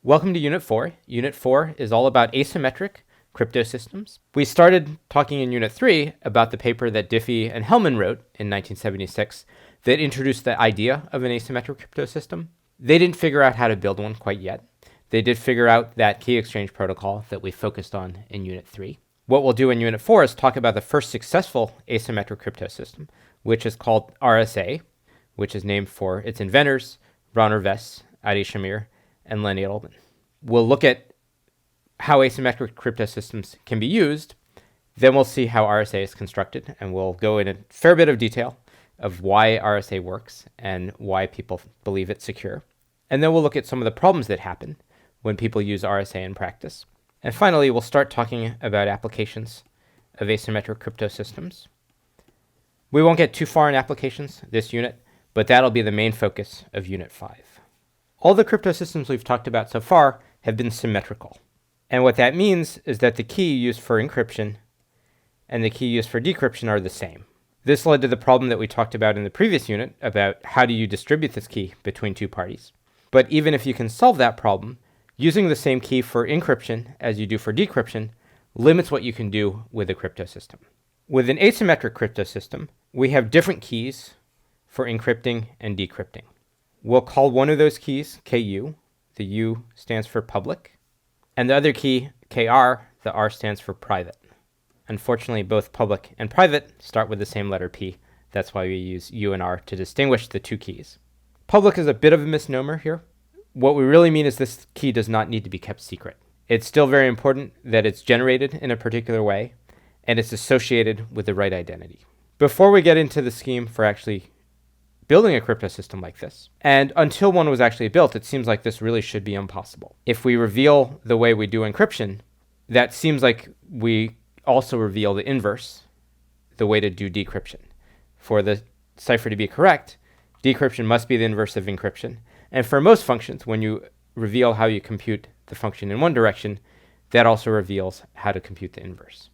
Welcome to Unit 4. Unit 4 is all about asymmetric cryptosystems. We started talking in Unit 3 about the paper that Diffie and Hellman wrote in 1976 that introduced the idea of an asymmetric cryptosystem. They didn't figure out how to build one quite yet. They did figure out that key exchange protocol that we focused on in Unit 3. What we'll do in Unit 4 is talk about the first successful asymmetric cryptosystem, which is called RSA, which is named for its inventors, Ronner Vess, Adi Shamir, and Lenny Edelman. We'll look at how asymmetric cryptosystems can be used, then we'll see how RSA is constructed, and we'll go in a fair bit of detail of why RSA works and why people believe it's secure. And then we'll look at some of the problems that happen when people use RSA in practice. And finally, we'll start talking about applications of asymmetric cryptosystems. We won't get too far in applications this unit, but that'll be the main focus of Unit 5. All the cryptosystems we've talked about so far have been symmetrical. And what that means is that the key used for encryption and the key used for decryption are the same. This led to the problem that we talked about in the previous unit about how do you distribute this key between two parties. But even if you can solve that problem, using the same key for encryption as you do for decryption limits what you can do with a cryptosystem. With an asymmetric cryptosystem, we have different keys for encrypting and decrypting. We'll call one of those keys KU. The U stands for public. And the other key, KR, the R stands for private. Unfortunately, both public and private start with the same letter P. That's why we use U and R to distinguish the two keys. Public is a bit of a misnomer here. What we really mean is this key does not need to be kept secret. It's still very important that it's generated in a particular way, and it's associated with the right identity. Before we get into the scheme for actually building a cryptosystem like this, and until one was actually built, it seems like this really should be impossible. If we reveal the way we do encryption, that seems like we also reveal the inverse, the way to do decryption. For the cipher to be correct, decryption must be the inverse of encryption. And for most functions, when you reveal how you compute the function in one direction, that also reveals how to compute the inverse.